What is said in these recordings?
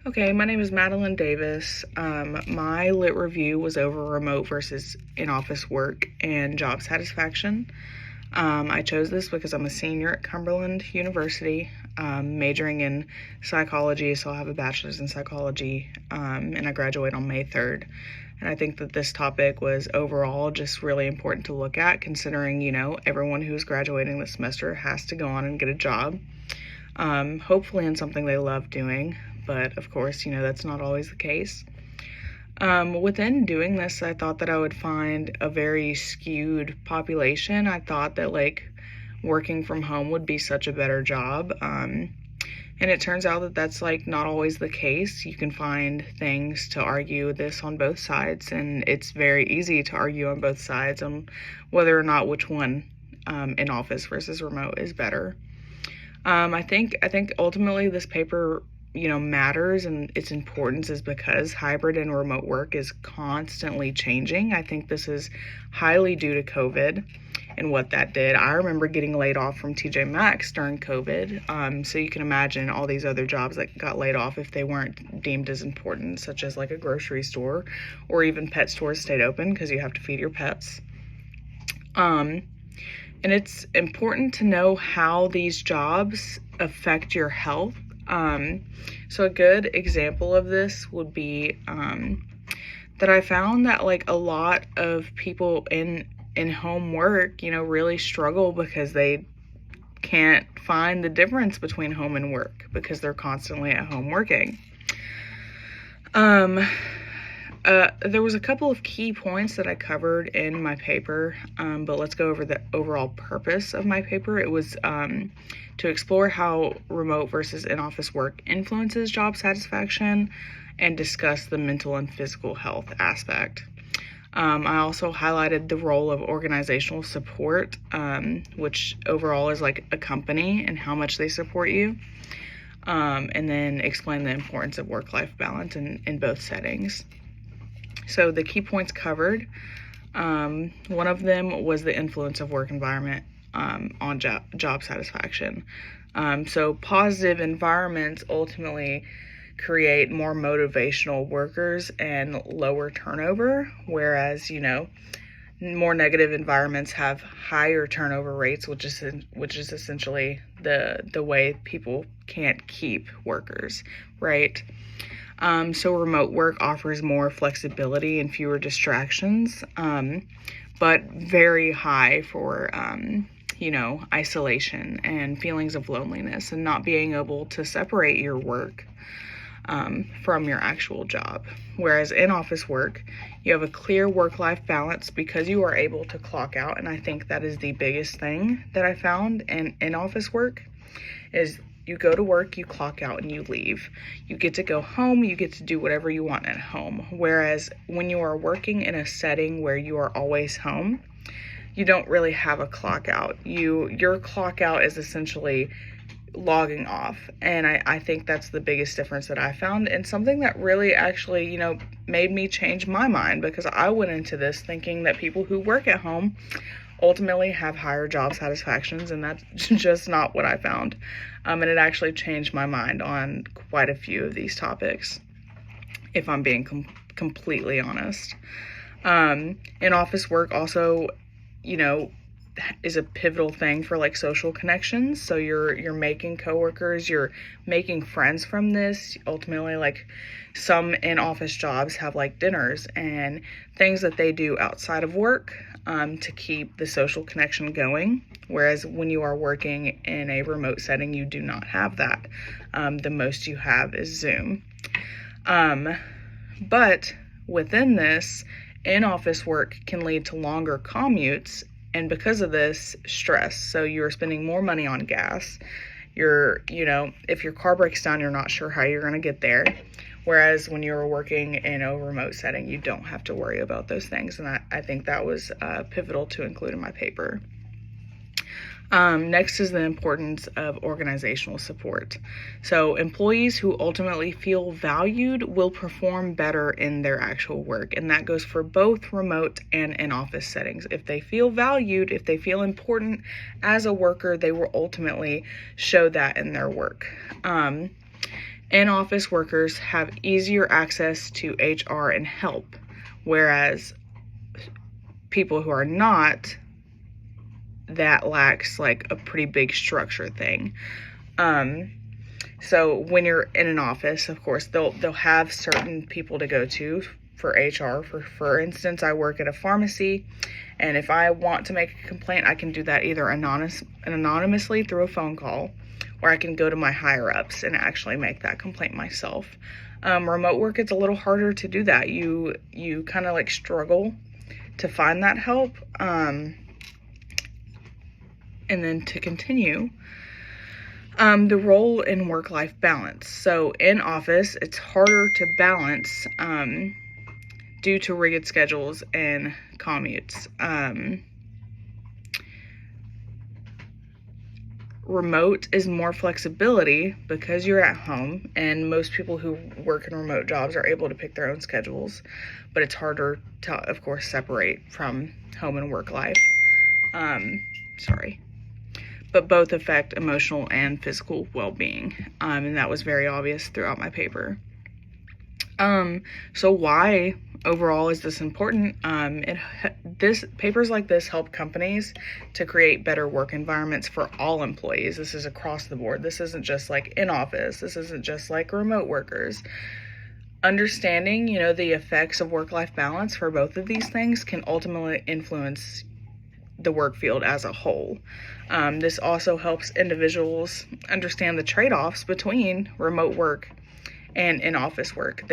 Okay, my name is Madeline Davis. My lit review was over remote versus in-office work and job satisfaction. I chose this because I'm a senior at Cumberland University, majoring in psychology, so I'll have a bachelor's in psychology, and I graduate on May 3rd. And I think that this topic was overall just really important to look at, considering, everyone who's graduating this semester has to go on and get a job, hopefully in something they love doing. But of course, that's not always the case. Within doing this, I thought that I would find a very skewed population. I thought that working from home would be such a better job. And it turns out that that's not always the case. You can find things to argue this on both sides, and it's very easy to argue on both sides on whether or not which one, in office versus remote, is better. I think ultimately this paper matters, and its importance is because hybrid and remote work is constantly changing. I think this is highly due to COVID and what that did. I remember getting laid off from TJ Maxx during COVID. So you can imagine all these other jobs that got laid off if they weren't deemed as important, such as a grocery store, or even pet stores stayed open because you have to feed your pets. And it's important to know how these jobs affect your health. So a good example of this would be that I found that a lot of people in home work, really struggle because they can't find the difference between home and work because they're constantly at home working. There was a couple of key points that I covered in my paper, but let's go over the overall purpose of my paper. It was to explore how remote versus in-office work influences job satisfaction and discuss the mental and physical health aspect. I also highlighted the role of organizational support, which overall is like a company and how much they support you, and then explain the importance of work-life balance in both settings. So the key points covered, one of them was the influence of work environment on job satisfaction. So positive environments ultimately create more motivational workers and lower turnover, whereas, more negative environments have higher turnover rates, which is essentially the way people can't keep workers, right? So remote work offers more flexibility and fewer distractions, but very high for, isolation and feelings of loneliness and not being able to separate your work from your actual job. Whereas in office work, you have a clear work-life balance because you are able to clock out. And I think that is the biggest thing that I found in office work is you go to work, you clock out, and you leave. You get to go home, you get to do whatever you want at home. Whereas when you are working in a setting where you are always home, you don't really have a clock out. Your clock out is essentially logging off. And I think that's the biggest difference that I found, and something that really actually, made me change my mind, because I went into this thinking that people who work at home ultimately have higher job satisfactions, and that's just not what I found. And it actually changed my mind on quite a few of these topics, if I'm being completely honest. In office work also, is a pivotal thing for social connections. So you're making coworkers, you're making friends from this. Ultimately, some in-office jobs have dinners and things that they do outside of work to keep the social connection going. Whereas when you are working in a remote setting, you do not have that. The most you have is Zoom. But within this, in-office work can lead to longer commutes, and because of this, stress. So you're spending more money on gas. If your car breaks down, you're not sure how you're going to get there. Whereas when you're working in a remote setting, you don't have to worry about those things. And I think that was pivotal to include in my paper. Next is the importance of organizational support. So employees who ultimately feel valued will perform better in their actual work. And that goes for both remote and in-office settings. If they feel valued, if they feel important as a worker, they will ultimately show that in their work. In-office workers have easier access to HR and help, whereas people who are not, that lacks like a pretty big structure thing. So when you're in an office, of course, they'll have certain people to go to for HR. For instance, I work at a pharmacy, and if I want to make a complaint, I can do that either anonymously through a phone call, or I can go to my higher ups and actually make that complaint myself. Remote work, it's a little harder to do that. You kind of like struggle to find that help. And then to continue, the role in work-life balance. So in office, it's harder to balance due to rigid schedules and commutes. Remote is more flexibility because you're at home, and most people who work in remote jobs are able to pick their own schedules, but it's harder to, of course, separate from home and work life. But both affect emotional and physical well-being, and that was very obvious throughout my paper. So why overall is this important? Papers like this help companies to create better work environments for all employees. This is across the board. This isn't just like in office. This isn't just like remote workers. Understanding, the effects of work-life balance for both of these things can ultimately influence the work field as a whole. This also helps individuals understand the trade-offs between remote work and in-office work.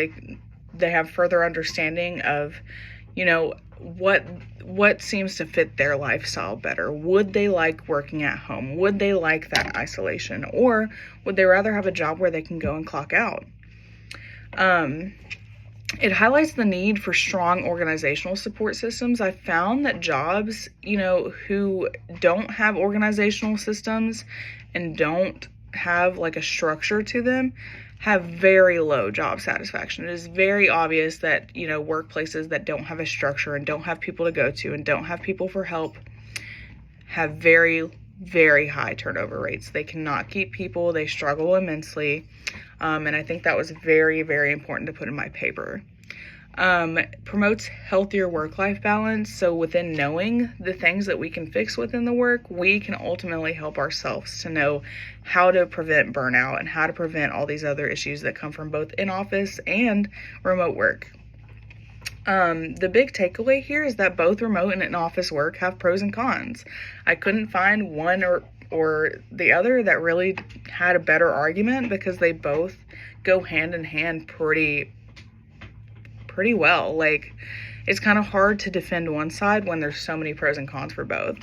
They have further understanding of, what seems to fit their lifestyle better. Would they like working at home? Would they like that isolation? Or would they rather have a job where they can go and clock out? It highlights the need for strong organizational support systems. I found that jobs, who don't have organizational systems and don't have like a structure to them, have very low job satisfaction. It is very obvious that, workplaces that don't have a structure and don't have people to go to and don't have people for help have very, very high turnover rates. They cannot keep people. They struggle immensely. And I think that was very, very important to put in my paper. Promotes healthier work-life balance. So within knowing the things that we can fix within the work, we can ultimately help ourselves to know how to prevent burnout and how to prevent all these other issues that come from both in-office and remote work. The big takeaway here is that both remote and in-office work have pros and cons. I couldn't find one or the other that really had a better argument, because they both go hand in hand pretty well. Like, it's kind of hard to defend one side when there's so many pros and cons for both.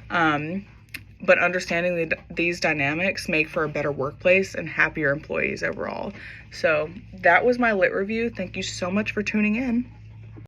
But understanding these dynamics make for a better workplace and happier employees overall. So that was my lit review. Thank you so much for tuning in.